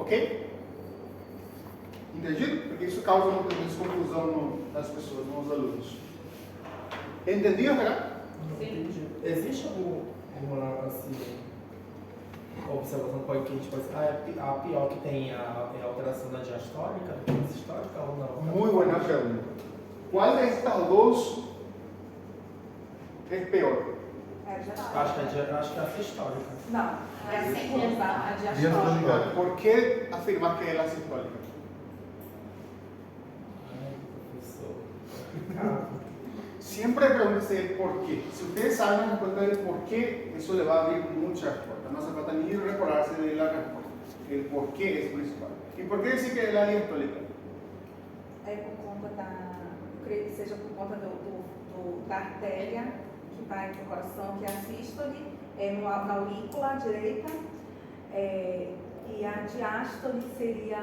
Ok? Entendido? Porque isso causa muitas vezes confusão nas pessoas, nos alunos. Entendido, Renato? Sim. Existe alguma assim, observação que a gente pode dizer, a pior que tem é a alteração da diastólica, da sistólica ou não? Muy buena pregunta. ¿Cuál de estas dos es peor? É geral. Acho que é a sistólica. Não, é sem usar a diastólica. ¿Por qué afirmar que es la sistólica? Ai, professor. Siempre pregúntese el por qué. Si ustedes saben la respuesta del por qué, eso le va a abrir muchas puertas. No hace falta ni recordarse de la respuesta. El por qué es principal. ¿Y por qué decir que es la diastólica? É por conta eu creio que seja por conta da artéria que vai para o coração, que é a sístole, na aurícula direita, e a diástole seria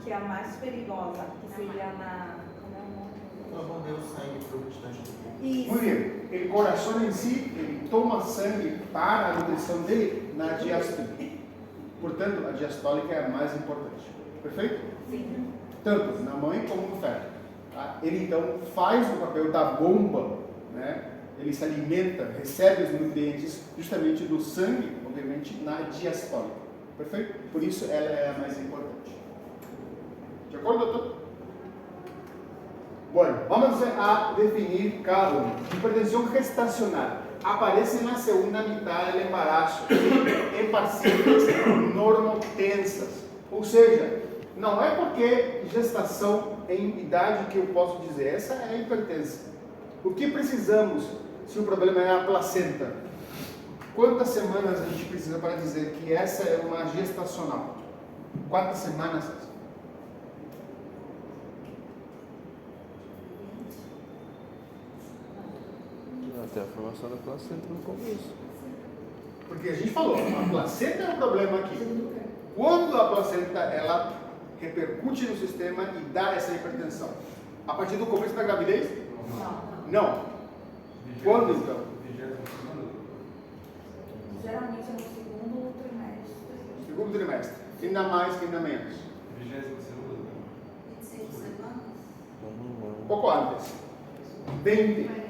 que é a mais perigosa, que seria como é o nome? Não vão o sangue para o restante do corpo. Isso. Muy bien. El corazón en sí, ele toma sangue para a nutrição dele na diástole. Portanto, a diastólica é a mais importante. Perfeito? Sim. Tanto na mãe como no feto. Tá? Ele então faz o papel da bomba, né? Ele se alimenta, recebe os nutrientes justamente do sangue, obviamente, na diastólica. Perfeito? Por isso ela é a mais importante. De acordo, doutor? Bueno, vamos a definir cada uno. Hipertensión gestacional aparece na segunda mitad del embarazo em pacientes normotensas. Ou seja, não é porque gestação em idade que eu posso dizer, essa é a hipertensão. O que precisamos se o problema é a placenta? Quantas semanas a gente precisa para dizer que essa é uma gestacional? Quantas semanas? Até a formação da placenta no começo. Porque a gente falou, a placenta é um problema aqui. Quando a placenta ela repercute no sistema e dá essa hipertensão? A partir do começo da gravidez? Não. Quando então? Geralmente é no segundo trimestre. Segundo trimestre. Ainda mais que ainda menos. 26 semanas? Um pouco antes. 20.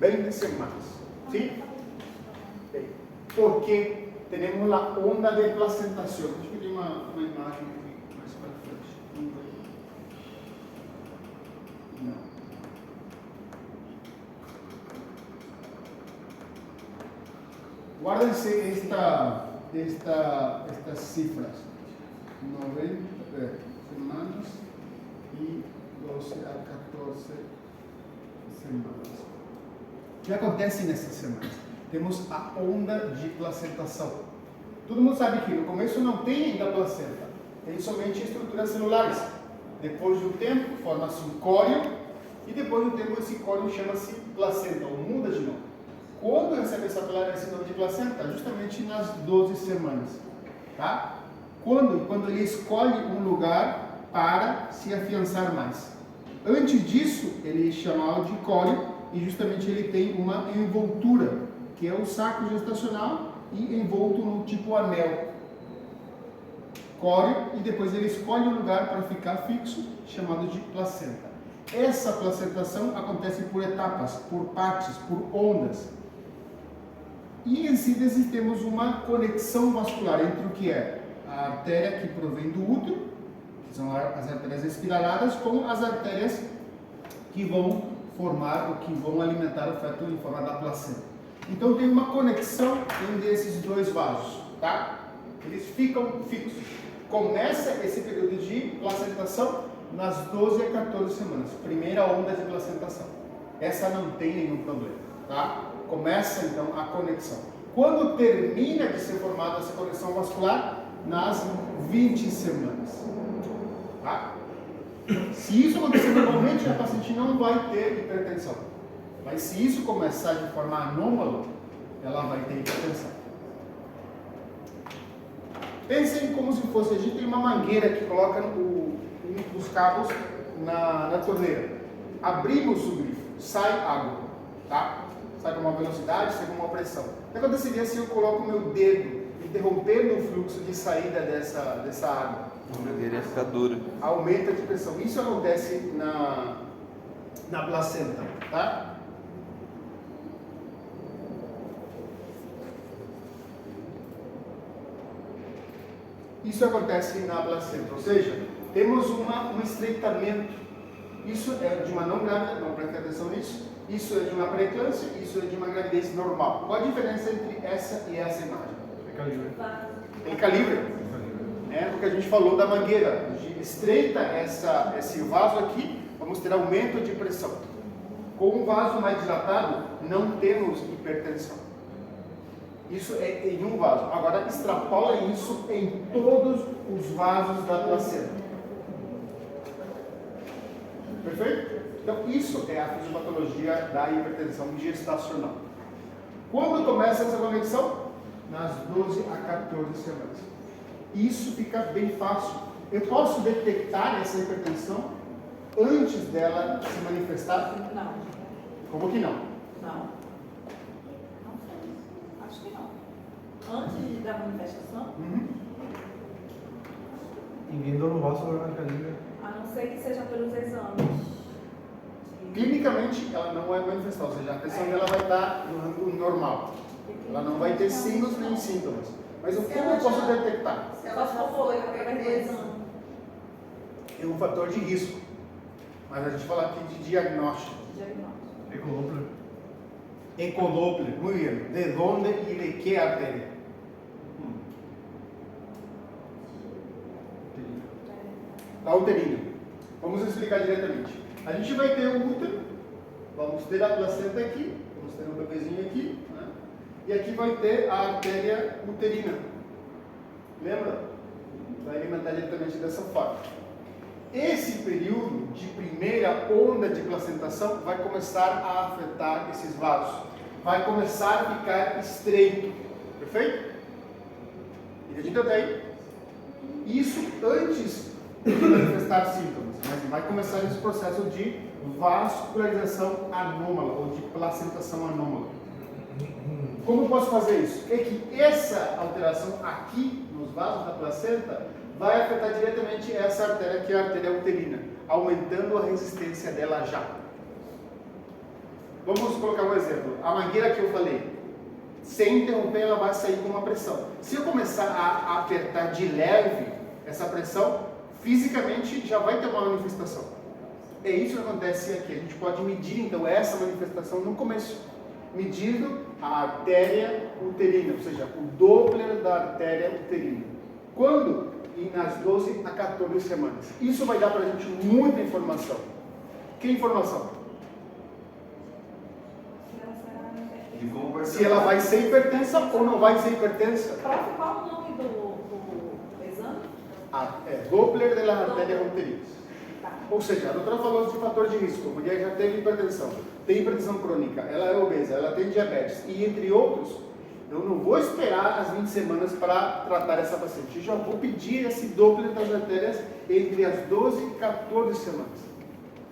20 semanas. ¿Sí? Porque tenemos la onda de placentación. Deixa eu ver uma imagem aqui mais para frente. Não. Guárdense estas cifras. 90 semanas e 12 a 14 semanas. O que acontece nessas semanas? Temos a onda de placentação. Todo mundo sabe que no começo não tem ainda placenta, tem somente estruturas celulares. Depois de um tempo, forma-se um córeo, e depois de um tempo esse córeo chama-se placenta, ou muda de nome. Quando recebe esse nome de placenta? Justamente nas 12 semanas. Tá? Quando ele escolhe um lugar para se afiançar mais. Antes disso, ele é chamado de córeo, e justamente ele tem uma envoltura, que é o saco gestacional e envolto no tipo anel. Córeo, e depois ele escolhe um lugar para ficar fixo, chamado de placenta. Essa placentação acontece por etapas, por partes, por ondas. E em síntese temos uma conexão vascular entre o que é a artéria que provém do útero, que são as artérias espiraladas, com as artérias que vão formar ou que vão alimentar o feto em forma da placenta. Então tem uma conexão entre esses dois vasos, tá? Eles ficam fixos. Começa esse período de placentação nas 12 a 14 semanas, primeira onda de placentação. Essa não tem nenhum problema, tá? Começa então a conexão. Quando termina de ser formada essa conexão vascular? Nas 20 semanas, tá? Se isso acontecer normalmente, a paciente não vai ter hipertensão. Mas se isso começar de forma anômala, ela vai ter hipertensão. Pensem como se fosse, a gente tem uma mangueira que coloca os cabos na torneira. Abrimos o grifo, sai água, tá? Sai com uma velocidade, sai com uma pressão. O que aconteceria se eu coloco o meu dedo e interrompendo o fluxo de saída dessa água. A mangueira ia ficar dura. Aumenta de pressão. Isso acontece na placenta, tá? Isso acontece na placenta, ou seja, temos um estreitamento. Isso é de uma não grávida, não preste atenção nisso. Isso é de uma pré-eclâmpsia, isso é de uma gravidez normal. Qual a diferença entre essa e essa imagem? É calibre. Tem calibre. É porque a gente falou da mangueira. A gente estreita esse vaso aqui, vamos ter aumento de pressão. Com um vaso mais dilatado, não temos hipertensão. Isso é em um vaso. Agora, extrapola isso em todos os vasos da placenta. Perfeito? Então, isso é a fisiopatologia da hipertensão gestacional. Quando começa essa conexão? Nas 12 a 14 semanas. Isso fica bem fácil. Eu posso detectar essa hipertensão antes dela se manifestar? Não. Como que não? Não. Não sei. Acho que não. Antes da manifestação, Ninguém deu no vaso agora na calibre. a não ser que seja pelos exames. Clinicamente, ela não vai manifestar, ou seja, a pressão dela vai estar no ângulo normal. Ela não vai ter signos nem sintomas. Mas como eu posso detectar? Só se for através do exame. É um fator de risco. Mas a gente fala aqui de diagnóstico. Diagnóstico. Ecolópler. Ecodoppler, muy bien. ¿De dónde y de qué arteria? Da uterina. Vamos explicar diretamente. A gente vai ter o útero, vamos ter a placenta aqui, vamos ter um bebezinho aqui, né? E aqui vai ter a artéria uterina. Lembra? Vai alimentar diretamente dessa forma. Esse período de primeira onda de placentação vai começar a afetar esses vasos. Vai começar a ficar estreito. Perfeito? Entendido até aí? Isso antes de manifestar sintomas. Mas vai começar esse processo de vascularização anômala ou de placentação anômala. Como eu posso fazer isso? É que essa alteração aqui nos vasos da placenta vai afetar diretamente essa artéria, que é a artéria uterina, aumentando a resistência dela já. Vamos colocar um exemplo. A mangueira que eu falei, sem interromper, ela vai sair com uma pressão. Se eu começar a apertar de leve essa pressão, fisicamente já vai ter uma manifestação. É isso que acontece aqui. A gente pode medir então essa manifestação no começo, medindo a artéria uterina, ou seja, o Doppler da artéria uterina. Quando? E nas 12 a 14 semanas. Isso vai dar para a gente muita informação. Que informação? Se ela vai ser hipertensa ou não vai ser hipertensa. Prof, qual o nome do exame? Doppler de las arterias uterinas. Tá. Ou seja, a doutora falou de fator de risco. A mulher já teve hipertensão, tem hipertensão crônica, ela é obesa, ela tem diabetes e entre outros. Eu não vou esperar as 20 semanas para tratar essa paciente. Eu já vou pedir esse Doppler das artérias entre as 12 e 14 semanas.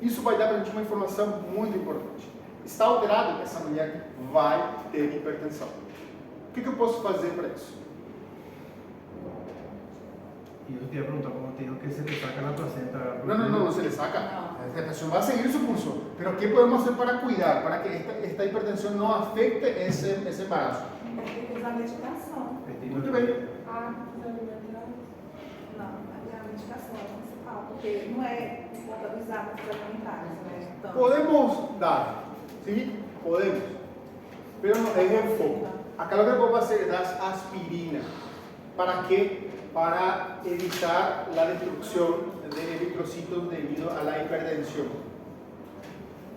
Isso vai dar para a gente uma informação muito importante. Está alterado? Essa mulher vai ter hipertensão. O que eu posso fazer para isso? E eu te ia perguntar como tem que se le saca na placenta. No se le saca. La hipertensión va a seguir su curso. Pero ¿qué podemos hacer para cuidar? Para que esta hipertensión no afecte ese embarazo. Tem que usar medicação. Muito bem. Não, a medicação é a principal, porque não é por conta dos hábitos alimentares, né? Então, Podemos dar, ¿sí? Podemos. Pero no es el foco. Acá lo que podemos hacer es dar aspirina. ¿Para qué? Para evitar la destrucción de eritrocitos debido a la hipertensión.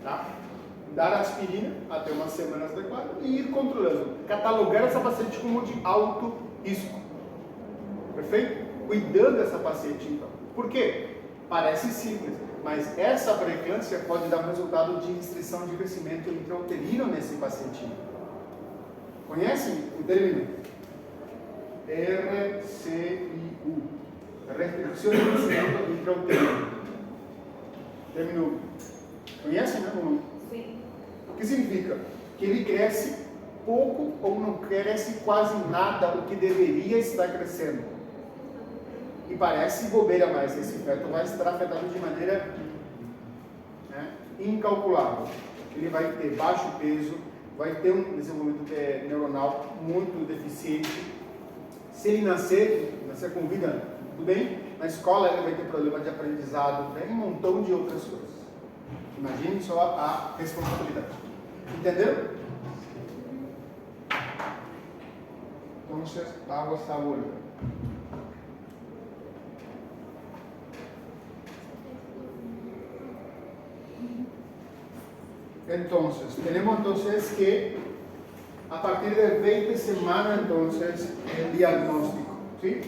¿Tá? Dar aspirina até umas semanas de quadro e ir controlando. Catalogar essa paciente como de alto risco. Perfeito? Cuidando dessa paciente então. Por quê? Parece simples, mas essa pré-eclâmpsia pode dar um resultado de restrição de crescimento intrauterino nesse paciente. Conhecem o término? RCIU. Restrição de crescimento intrauterino. Término. Conhecem, né? sim. O que significa? Que ele cresce pouco ou não cresce quase nada o que deveria estar crescendo. E parece bobeira, mas esse feto vai estar afetado de maneira, né, incalculável. Ele vai ter baixo peso, vai ter um desenvolvimento neuronal muito deficiente. Se ele nascer com vida, tudo bem, na escola ele vai ter problema de aprendizado, né, e um montão de outras coisas. Imagine só a responsabilidade. Entenderam? Então, vamos a vuelta. Entonces, tenemos entonces que a partir de 20 semanas entonces el diagnóstico, ¿sí?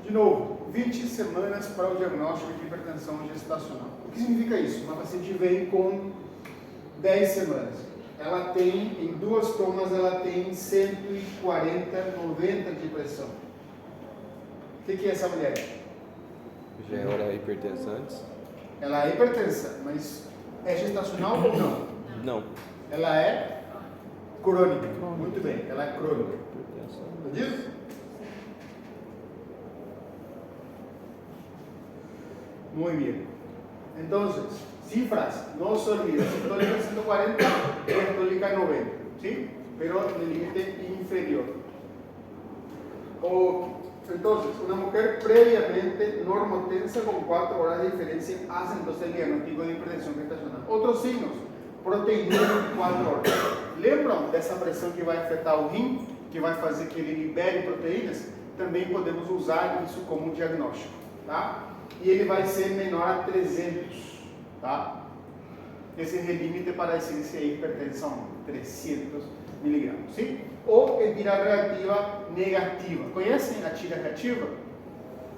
De novo, 20 semanas para o diagnóstico de hipertensão gestacional. O que significa isso? Uma paciente vem com 10 semanas. Ela tem, em 2 tomas, ela tem 140, 90 de pressão. O que é essa mulher? Já era hipertensa antes? Ela é hipertensa, mas é gestacional ou não? Não. Ela é crônica. Muito bem, ela é crônica. Entendido? Muy bien. Entonces, cifras, no se olviden. Sistólica 140, diastólica 90, ¿sí? Pero en el límite inferior. Entonces, una mujer previamente normotensa con 4 horas de diferencia hace entonces el diagnóstico de hipertensión gestacional. Otros signos, proteína de 4 horas. Lembram dessa pressão que vai afetar o rim, que vai fazer que ele libere proteínas? Também podemos usar isso como diagnóstico, tá? E ele vai ser menor a 300, tá? Esse é o limite para dizer se é hipertensão, 300 miligramas, sim? Ou é tira reativa negativa. Conhecem a tira reativa?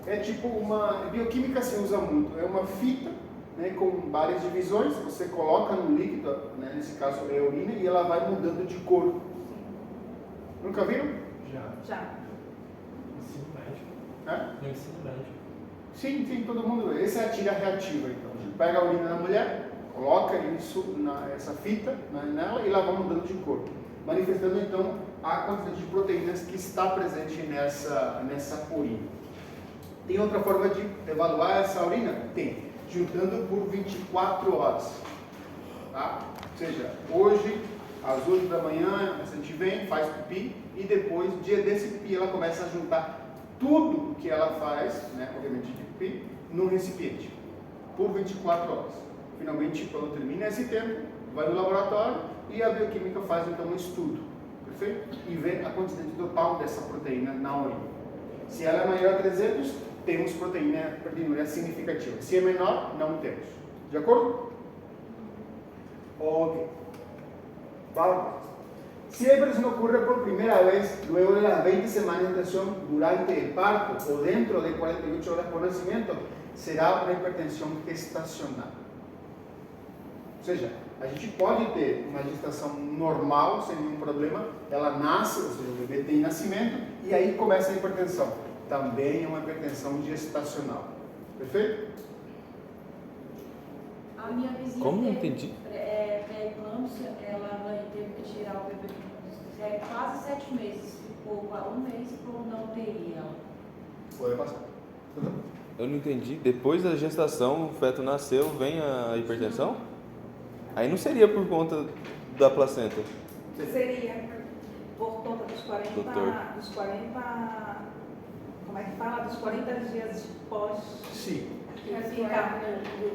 É tipo uma bioquímica, se usa muito. É uma fita, né, com várias divisões. Você coloca no líquido, né, nesse caso é a urina, e ela vai mudando de cor. Nunca viram? Já. Ensino médico. É? No ensino médico. Sim, todo mundo vê. Essa é a tira reativa, então. A gente pega a urina da mulher, coloca isso nessa fita, né, nela, e ela vai mudando de cor, manifestando então a quantidade de proteínas que está presente nessa urina. Tem outra forma de evaluar essa urina? Tem, juntando por 24 horas. Tá? Ou seja, hoje, às 8 da manhã, a gente vem, faz pipi, e depois, dia desse pipi, ela começa a juntar tudo o que ela faz, né, obviamente de pipi, num recipiente, por 24 horas. Finalmente, quando termina esse tempo, vai no laboratório e a bioquímica faz então um estudo, perfeito? E vê a quantidade total dessa proteína na urina. Se ela é maior a 300, temos proteinuria significativa. Se é menor, não temos. De acordo? Ok. Vamos. Si la hipertensión ocurre por primera vez luego de las 20 semanas de gestación durante el parto o dentro de 48 horas por nacimiento, será uma hipertensão gestacional. Ou seja, a gente pode ter uma gestação normal, sem nenhum problema, ela nasce, ou seja, o bebê tem nascimento, e aí começa a hipertensão. Também é uma hipertensão gestacional. Perfeito? A minha vizinha Como? Não teve entendi. pré-eclâmpsia, ela teve que tirar o bebê quase 7 meses, ficou 1 mês por não ter ela. Pode passar. Eu não entendi. Depois da gestação, o feto nasceu, vem a hipertensão? Aí não seria por conta da placenta? Seria por conta dos 40, Doutor. como é que fala? Dos 40 dias pós. Sim. Que fica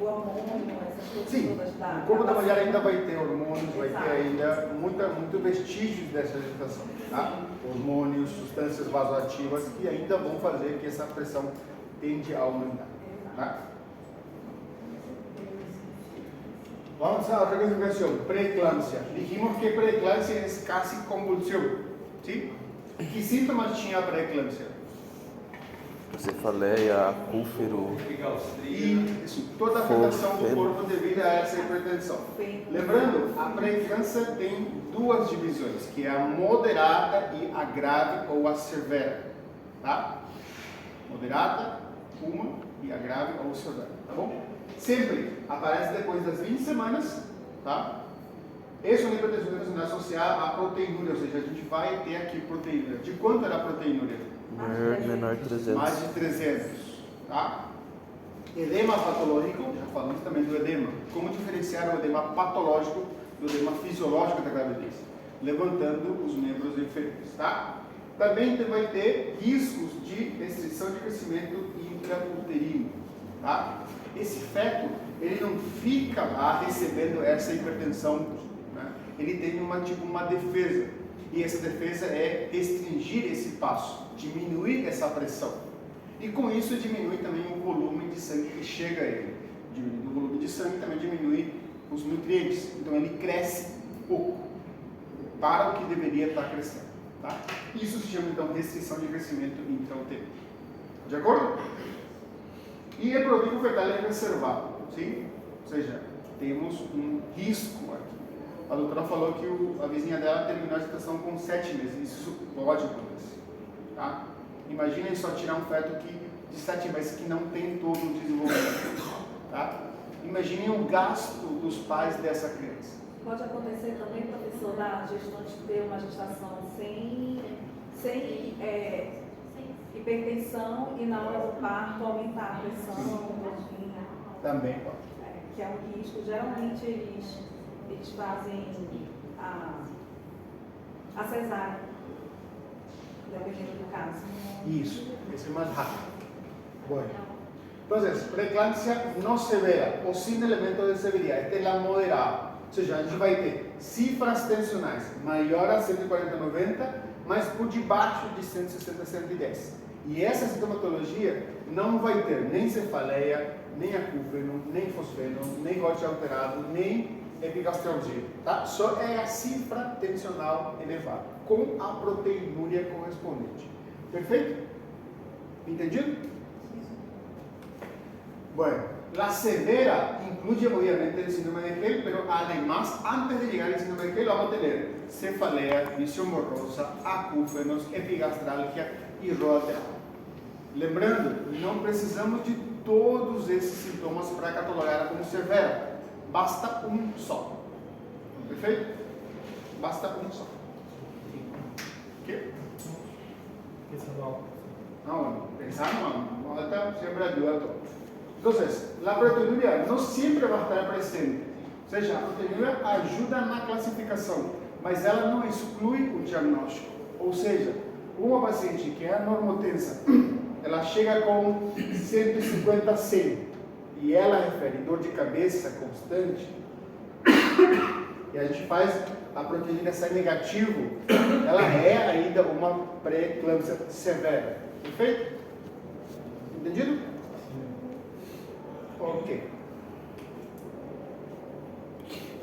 o hormônio, essas coisas Sim, todas da. o corpo da mulher ainda vai ter hormônios, vai Exato. ter ainda muito vestígios dessa gestação, tá? Hormônios, substâncias vasoativas que ainda vão fazer que essa pressão tende a aumentar, tá? Vamos a otra clasificación, preeclampsia. Dijimos que preeclampsia es casi convulsión, ¿sí? ¿Qué síntomas tinha a preeclampsia? Cefaleia, acúfero. E isso, toda a afetação do corpo devido a essa hipertensão. Lembrando, a preeclampsia tem 2 divisões, que é a moderada e a grave ou a severa, tá? Moderada, uma, e a grave ou severa, tá bom? sempre aparece depois das 20 semanas, tá? Essa é uma hipertensão gestacional associada à proteinúria, ou seja, a gente vai ter aqui proteinúria. De quanto era a proteinúria? Menor de 300. Mais de 300, tá? Edema patológico, já falamos também do edema. Como diferenciar o edema patológico do edema fisiológico da gravidez? Levantando os membros inferiores, tá? Também vai ter riscos de restrição de crescimento intrauterino, tá? Esse feto, ele não fica lá recebendo essa hipertensão, né? Ele tem uma defesa, e essa defesa é restringir esse passo, diminuir essa pressão. E com isso diminui também o volume de sangue que chega a ele. Diminuindo o volume de sangue também diminui os nutrientes, então ele cresce pouco para o que deveria estar crescendo, tá? Isso se chama então restrição de crescimento intrauterino. De acordo? E reprodutor fetal é reservado, sim? Ou seja, temos um risco aqui. A doutora falou que a vizinha dela terminou a gestação com 7 meses. Isso pode acontecer, tá? Imaginem só tirar um feto de 7 meses que não tem todo o desenvolvimento, tá? Imaginem o gasto dos pais dessa criança. Pode acontecer também, professor, da gestante ter uma gestação sem hipertensão e na hora do parto aumentar a pressão, Também pode. que é um risco. Geralmente eles fazem a cesárea, dependendo do caso. Isso, esse é mais rápido. Bueno. Entonces, preeclampsia no severa ou sem elemento de severidade, esta é la moderada. Ou seja, a gente vai ter cifras tensionais maior a 140/90, mas por debaixo de 160/110. E essa sintomatologia não vai ter nem cefaleia, nem acúfeno, nem fosfeno, nem gote alterado, nem epigastralgia, tá? Só é a cifra tensional elevada, com a proteinúria correspondente. Perfeito? Entendido? Bueno, la severa incluye obviamente el síndrome de Hell, pero además, antes de llegar al síndrome de Hell, vamos a tener cefalea, visión borrosa, acúfenos, epigastralgia y rodaterapia. Lembrando, não precisamos de todos esses sintomas para catalogá-la como severa. Basta um só. Perfeito? Basta um só. ¿Qué? No, pensar no, ahorita siempre ayuda a todo. Entonces, la proteinuria no siempre va a estar presente. Ou seja, a proteinuria ajuda na classificação, mas ela não exclui o diagnóstico. Ou seja, uma paciente que é normotensa, ela chega com 150/100 e ela refere dor de cabeça constante, e a gente faz a proteinúria sair negativo, ela é ainda uma pré-eclâmpsia severa. Perfeito? Entendido? Ok.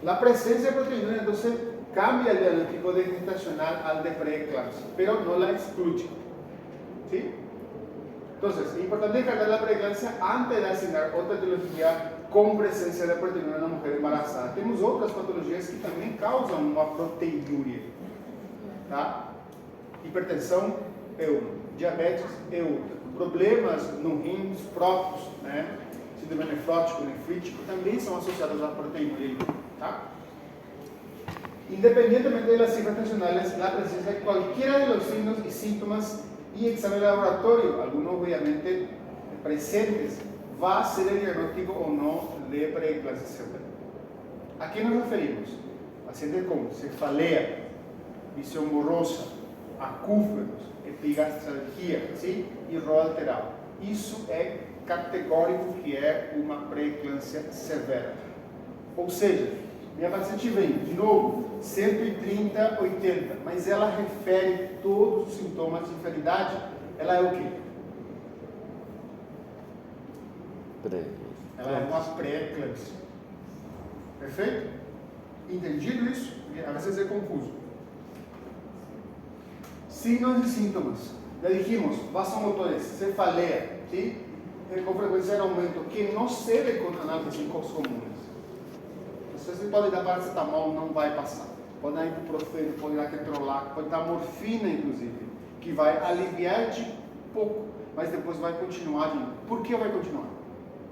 La presencia de proteinúria entonces cambia el diagnóstico de gestacional al de preeclampsia, pero no la excluye. ¿Sí? Entonces, es importante descartar la preeclampsia antes de asignar otra etiología com presença de proteinúria na mulher embarazada. Temos outras patologias que também causam uma proteinúria, tá? Hipertensão é uma, diabetes é outra, problemas no rins próprios, né? Síndrome nefrótico, nefrítico, também são associados à proteinúria, tá? Independientemente de las cifras tensionales, la presencia de cualquiera de los signos y síntomas y examen de laboratorio, algunos obviamente presentes, va a ser el diagnóstico o no de preeclampsia severa. ¿A qué nos referimos? Pacientes con cefalea, visión borrosa, acúfenos, epigastralgia, ¿sí? E RO alterado. Isso é categórico que é uma preeclampsia severa. Ou seja, minha paciente vem, de novo, 130/80, mas ela refere todos os sintomas de infertilidade. Ela é o quê? Ela é uma pré-eclâmpsia. Perfeito? Entendido isso? Porque às vezes é confuso. Signos e sintomas. Já dijimos, vasomotores, cefaleia, ¿sí? Com frequência de aumento, que não se ve com analgésicos comuns. Você pode dar paracetamol, não vai passar. Pode dar ibuprofeno, pode dar ketorolaco, pode dar morfina, inclusive, que vai aliviar de pouco, mas depois vai continuar de novo. Por que vai continuar?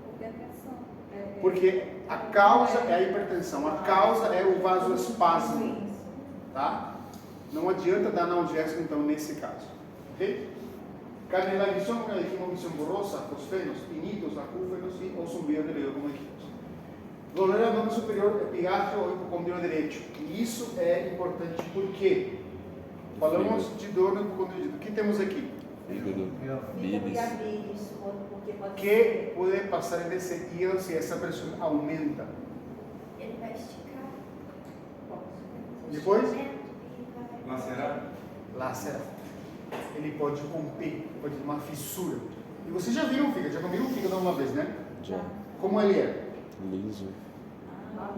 Porque a pressão Porque a causa é a hipertensão, a causa é o vasoespasmo, tá? Não adianta dar analgésico, então, nesse caso, ok? Carne da visão, dijimos visión borrosa, fosfenos, pinitos, acúfenos y o zumbido de oído, como dijimos. Dolor do abdômen superior, epigastrio ou hipocondrio direito. E isso é importante porque falamos de dor no hipocondrio direito. O que temos aqui? Fígado, Bilis. bílis. Porque pode Que pode passar nesse hígado se essa pressão aumenta. Ele vai esticar. Depois? Lacerar? Lacera. Ele pode romper, pode ter uma fissura. E você já viu o fígado, já comiu o fígado uma vez, né? Já. Como ele é? Liso.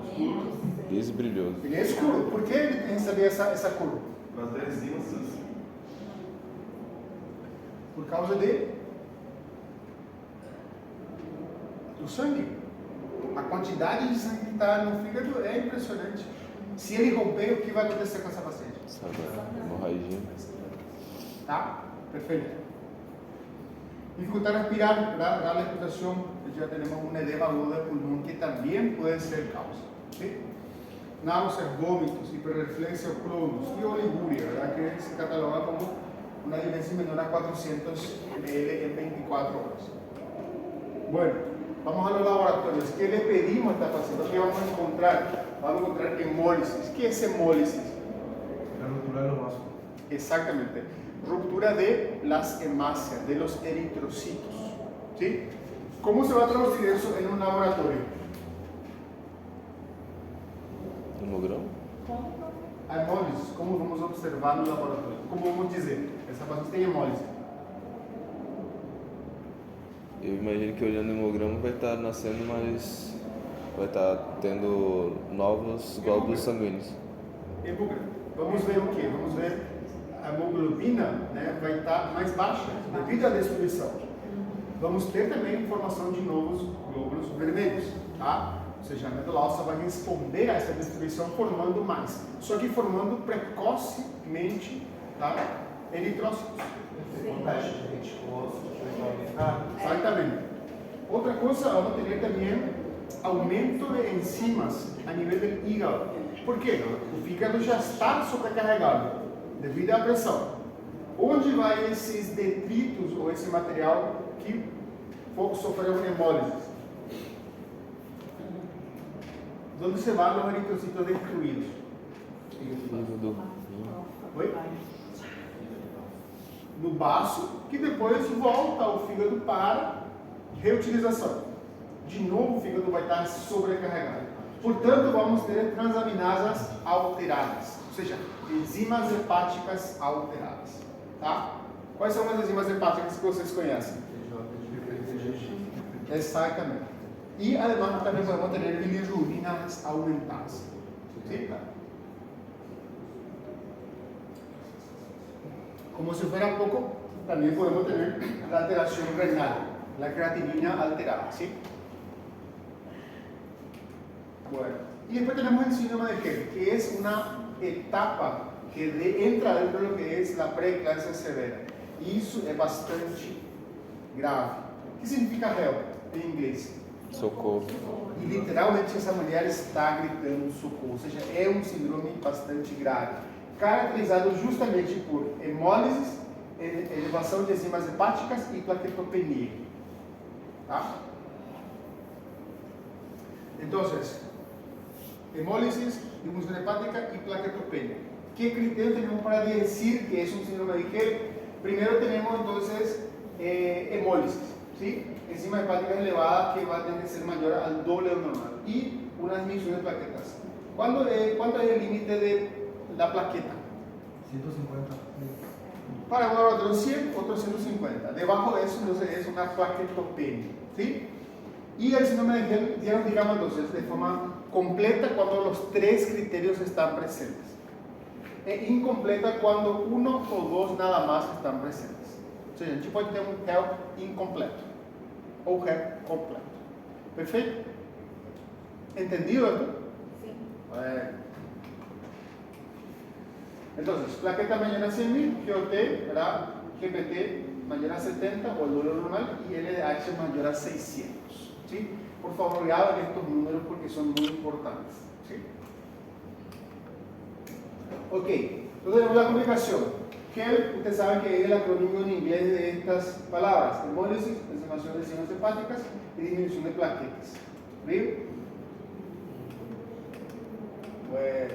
Escuro. Liso e brilhoso. Ele é escuro. Por que ele recebeu essa cor? Por causa das enzimas. Por causa do sangue. A quantidade de sangue que está no fígado é impressionante. Se ele romper, o que vai acontecer com essa paciente? Sabe, hemorragia. Tá? Perfeito. Dificultad respirar, la respiración, ya tenemos un edema agudo de pulmón que también puede ser causa. ¿Sí? Náuseas, vómitos, hiperreflexia o clonus y oliguria, ¿verdad? Que se cataloga como una diuresis menor a 400 ml en 24 horas. Bueno, vamos a los laboratorios. ¿Qué le pedimos a esta paciente? ¿Qué vamos a encontrar? Vamos a encontrar hemólisis. ¿Qué es hemólisis? La ruptura de los vasos. Exactamente. Ruptura de las hemácias, de los eritrocitos. ¿Sí? ¿Cómo se va a traducir eso en un laboratorio? Hemograma? A hemólisis, ¿cómo vamos a observar no laboratorio? ¿Cómo vamos a dizer? Essa paciente tem hemólise. Eu imagino que olhando o hemograma vai estar nascendo mais. Vai estar tendo novos glóbulos sanguíneos. Hemograma. Vamos ver o quê? Vamos ver a hemoglobina, né, vai estar mais baixa devido à destruição. Vamos ter também formação de novos glóbulos vermelhos, tá? Ou seja, a medula óssea vai responder a essa destruição formando mais, só que formando precocemente, tá? Eritrócitos. Contagem de reticulócitos, Exatamente. Outra coisa, vamos ter também aumento de enzimas a nível do hígado. Por quê? O fígado já está sobrecarregado devido à pressão. Onde vai esses detritos ou esse material que sofreram hemólise? Onde se vão os eritrocitos destruídos? Fígado. Oi? No baço, que depois volta ao fígado para reutilização. De novo o fígado vai estar sobrecarregado. Portanto, vamos ter transaminasas alteradas, ou seja, enzimas hepáticas alteradas. Tá? Quais são as enzimas hepáticas que vocês conhecem? Exatamente. E, además, também podemos ter bilirrubinas aumentadas. ¿Sí? Como si fuera poco, también podemos tener la alteración renal, la creatinina alterada. ¿Sí? Bueno, y después tenemos el síndrome de Hell, que es una etapa que entra dentro de lo que es la pré-eclampsia severa. E isso é bastante grave. O que significa Hell em inglês? Socorro. E literalmente essa mulher está gritando socorro, ou seja, é um síndrome bastante grave, caracterizado justamente por hemólises, elevação de enzimas hepáticas e plaquetopenia. Tá? Então, hemólisis, disfunción hepática y plaquetopenia. ¿Qué criterio tenemos para decir que es un síndrome de Hell? Primero tenemos entonces hemólisis, ¿sí? Enzima hepática elevada que va a tener que ser mayor al doble de lo normal y una disminución de plaquetas. ¿Cuánto es el límite de la plaqueta? 150. Para un laboratorio 100, otro 150. Debajo de eso entonces es una plaquetopenia, ¿sí? Y el síndrome de Hell, digamos entonces, de forma completa cuando los tres criterios están presentes. E incompleta cuando uno o dos nada más están presentes. O sea, a gente pode ter um Hell incompleto ou Hell completo. Perfeito? ¿Entendido esto? Sí. Entonces, plaqueta mayor a 100.000, GOT, ¿verdad? GPT mayor a 70 o el doble normal y LDH mayor a 600. ¿Sí? Por Por favor, graben estos números porque son muy importantes. ¿Sí? Ok, entonces tenemos la comunicación. HELP, ustedes saben que es el acrónimo en inglés de estas palabras: hemólisis, enzimación de enzimas hepáticas y disminución de plaquetas. ¿Bien? Bueno,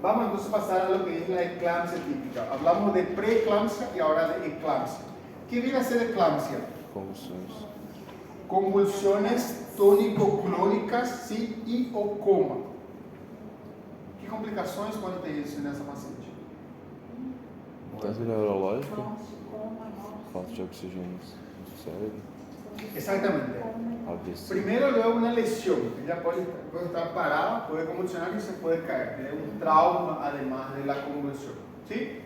vamos entonces a pasar a lo que es la eclampsia típica. Hablamos de preeclampsia y ahora de eclampsia. ¿Qué viene a ser eclampsia? Convulsiones. Convulsiones tónico-clónicas, ¿sí? Y o coma. ¿Qué complicações podem ter isso nessa paciente? Câncer neurológico, Morte, coma, morte. falta de oxigênio no cérebro, Exactamente. AVC. Primero luego una lesión. Ella puede estar parada, puede convulsionar y se puede caer. Tiene un trauma además de la convulsión. ¿Sí?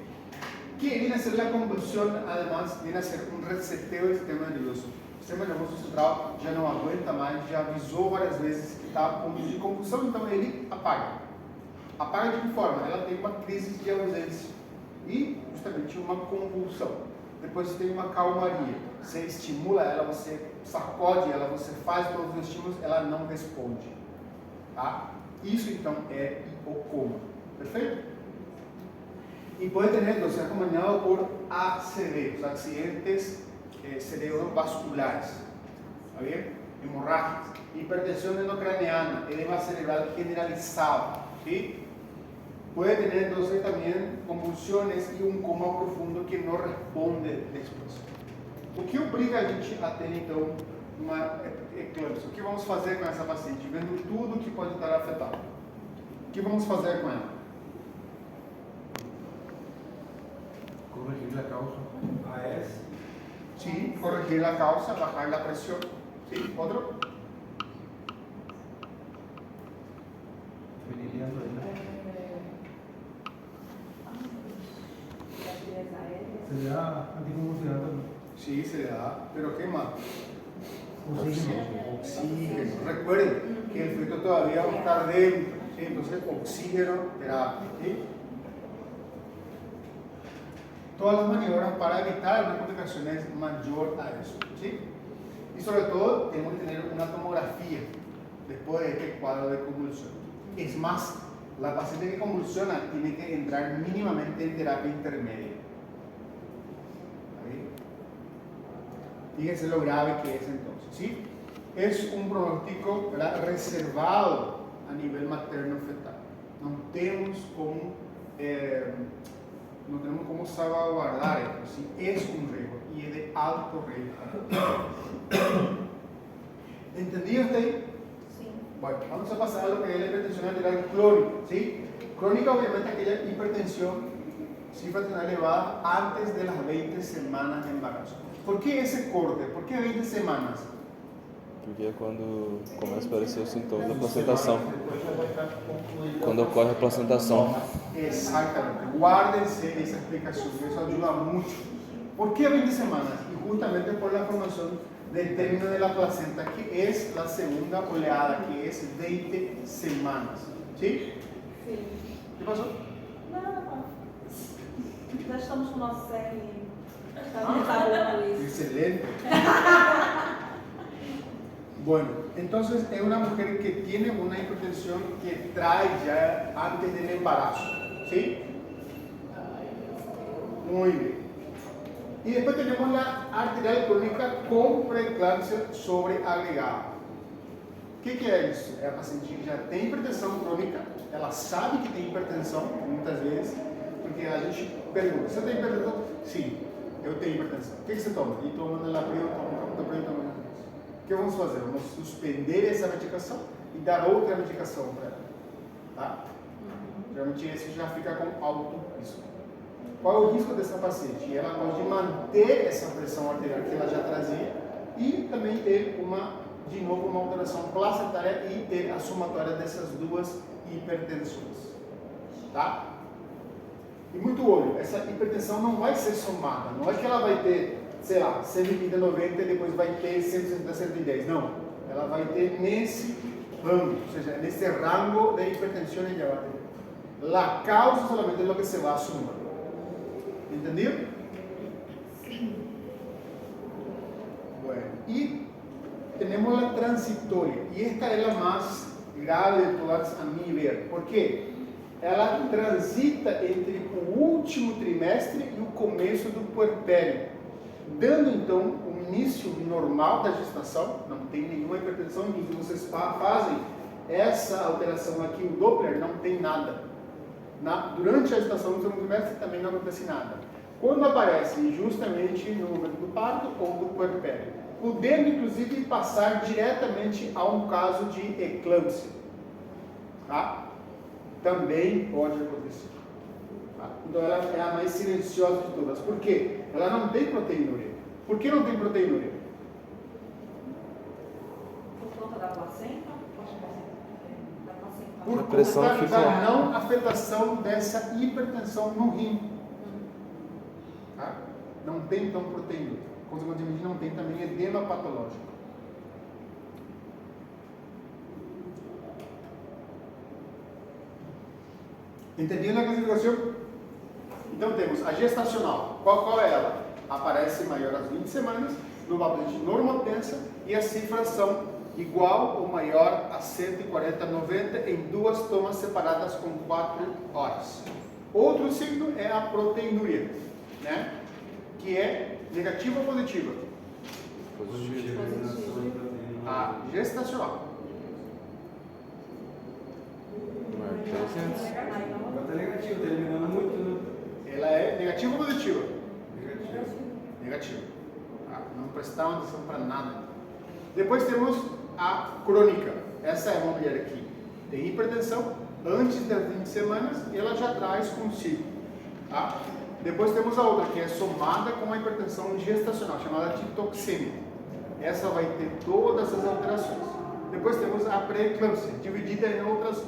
¿Qué viene a ser la convulsión? Además, viene a ser un reseteo del sistema nervioso. O sistema nervoso central já não aguenta mais, já avisou várias vezes que está a ponto de convulsão, então ele apaga. Apaga de que forma? Ela tem uma crise de ausência e justamente uma convulsão. Depois você tem uma calmaria. Você estimula ela, você sacode ela, você faz todos os estímulos, ela não responde. Tá? Isso então é hipocoma. Perfeito? Y puede tener, entonces, acompañado por ACV, o sea, accidentes cerebrovasculares, ¿está bien? Hemorragias, hipertensión endocraneana, edema cerebral generalizado, ¿sí? Puede tener entonces también convulsiones y un coma profundo que no responde después. O que obriga a gente a ter então uma eclâmpsia? O que vamos fazer com essa paciente? Vendo tudo que pode estar afetado. O que vamos fazer com ela? Corregir la causa. AS. Sí, corregir la causa, bajar la presión. ¿Sí? ¿Otro? Feniliano ahí. Se le da anticonvulsivante. Sí, se le da. ¿Pero qué más? Oxígeno. Oxígeno. Recuerden que el feto todavía va a estar dentro. ¿Sí? Entonces, oxígeno, terapia. ¿Sí? Todas las maniobras para evitar una complicación es mayor a eso. ¿Sí? Y sobre todo, tenemos que tener una tomografía después de este cuadro de convulsión. Es más, la paciente que convulsiona tiene que entrar mínimamente en terapia intermedia. ¿Está bien? Fíjense lo grave que es entonces. ¿Sí? Es un pronóstico, ¿verdad?, reservado a nivel materno-fetal. No tenemos como salvaguardar esto. ¿Sí? Es un riesgo y es de alto riesgo. ¿Entendido hasta ahí? Sí. Bueno, vamos a pasar a lo que es la hipertensión arterial crónica. ¿Sí? Crónica, obviamente, aquella hipertensión, cifra renal elevada antes de las 20 semanas de embarazo. ¿Por qué ese corte? ¿Por qué 20 semanas? Porque é quando começa a aparecer os sintomas da placentação. Quando ocorre a placentação. Exactamente. Guárdense esa explicación, eso ayuda mucho. ¿Por qué 20 semanas? Y justamente por la formación del término de la placenta, que es la segunda oleada, que es 20 semanas. ¿Sí? Sim. ¿Qué pasó? Não. Já estamos com o nosso CRM. Está bom isso. Excelente. Bueno, entonces es una mujer que tiene una hipertensión que trae ya antes del embarazo. ¿Sí? Muy bien. Y después tenemos la arterial crónica con preeclampsia sobreagregada. O que é isso? É a paciente que já tem hipertensão crônica, ela sabe que tem hipertensão, muitas vezes, porque a gente pergunta: você tem hipertensão? Sim, eu tenho hipertensão. O que você toma? E toma nalapril, toma. O que vamos fazer? Vamos suspender essa medicação e dar outra medicação para ela. Tá? Geralmente esse já fica com alto risco. Qual é o risco dessa paciente? Ela pode manter essa pressão arterial que ela já trazia e também ter de novo uma alteração placentária e ter a somatória dessas duas hipertensões. Tá? E muito olho, essa hipertensão não vai ser somada, não é que ela vai ter, sei lá, 130, 90 e depois vai ter 160, 110, não. Ela vai ter nesse rango, ou seja, nesse rango de hipertensão ella va a tener. La causa solamente es lo que se va a sumar. ¿Entendido? Bueno, y temos a transitória, e esta é a mais grave de todas a mi ver. Por quê? Ela transita entre o último trimestre e o começo do puerpério, dando então um início normal da gestação, não tem nenhuma hipertensão, inclusive vocês fazem essa alteração aqui, o Doppler, não tem nada. Durante a gestação do segundo trimestre também não acontece nada. Quando aparece justamente no momento do parto ou do puerpério, podendo inclusive passar diretamente a um caso de eclâmpsia, tá? Também pode acontecer. Tá? Então ela é a mais silenciosa de todas. Por quê? Ela não tem proteinúria. Por que não tem proteinúria? Por conta da placenta? Da placenta. Por A pressão conta ficou- da não afetação dessa hipertensão no rim. Tá? Não tem então proteinúria. Consequentemente não tem também edema patológico. Entendido a classificação? Então temos a gestacional. Qual é ela? Aparece maior às 20 semanas, normalmente normotensa, e as cifras são igual ou maior a 140/90 em 2 tomas separadas com 4 horas. Outro signo é a proteinúria, né? Que é negativa ou positiva? Positivo. A gestacional. Está negativo, terminando muito, né? Ela é negativa ou positiva? Negativo. Negativa. Tá? Não prestaram atenção para nada. Depois temos a crônica. Essa é uma mulher que tem hipertensão antes das 20 semanas e ela já traz consigo. Tá? Depois temos a outra, que é somada com a hipertensão gestacional, chamada de toxêmica. Essa vai ter todas as alterações. Depois temos a pré-eclâmpsia, dividida em outras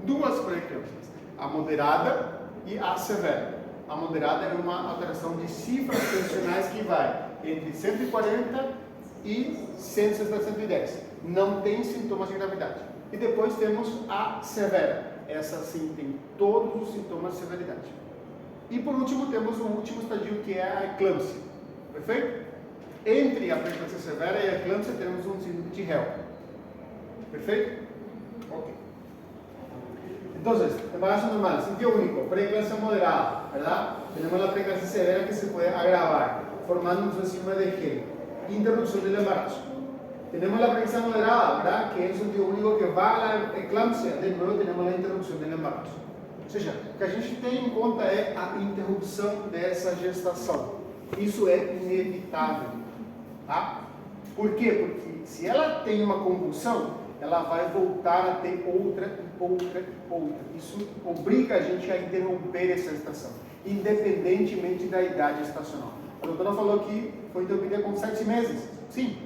2 pré-eclâmpsias, a moderada e a severa. A moderada é uma alteração de cifras tensionais que vai entre 140 e 160, 110. Não tem sintomas de gravidade. E depois temos a severa. Essa sim tem todos os sintomas de severidade. E por último temos o último estadio, que é a eclâmpsia. Perfeito? Entre a pré-eclâmpsia severa e a eclâmpsia temos um síndrome de Hell. Perfeito? Ok. Entonces, embarazo normal, sitio único, preeclampsia moderada, ¿verdad? Tenemos la preeclampsia severa que se puede agravar, formando un enzima de gel. Interrupción del embarazo. Tenemos la preeclampsia moderada, ¿verdad? Que es un sitio único que va a la eclampsia, de nuevo tenemos la interrupção del embarazo. Ou seja, o que a gente tem em conta é a interrupção dessa gestação. Isso é inevitável, tá? Por quê? Porque se ela tem uma convulsão, ela vai voltar a ter outra e outra e outra. Isso obriga a gente a interromper essa gestação, independentemente da idade gestacional. A doutora falou que foi interrompida com 7 meses. Sim,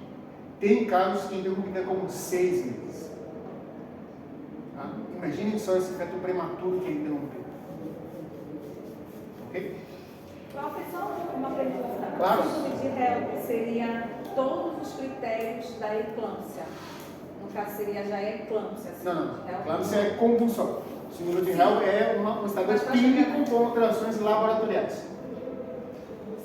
tem casos que é interrompida com 6 meses. Tá? Imaginem só esse feto prematuro que é interrompido. Ok? Professor, uma pergunta. Claro. A síndrome de Hell seria todos os critérios da eclâmpsia. No caso, seria já eclâmpsia. Não. Eclâmpsia é convulsão. Síndrome de Hell é um estado clínico com alterações laboratoriais.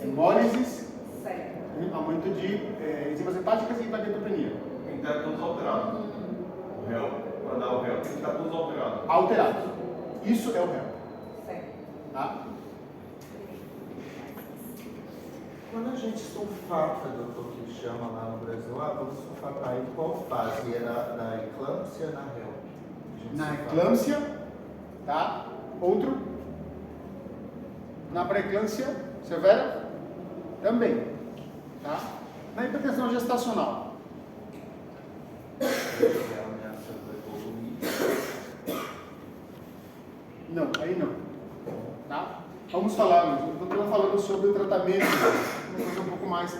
Hemólises, Certo. aumento de enzimas hepáticas e hepatopenia. Tem que estar todos alterados. O réu, para dar o réu, tem que estar todos alterados. Alterados. Isso é o réu. Certo. Tá? Quando a gente sulfata, doutor, que chama lá no Brasil, vamos sulfatar em qual fase? É na eclâmpsia ou na réu? Na eclâmpsia, tá? Outro. Na pré-eclâmpsia severa, também, tá? Na hipertensão gestacional. Não, aí não. Tá? Vamos falar, eu estou falando sobre o tratamento, vamos fazer um pouco mais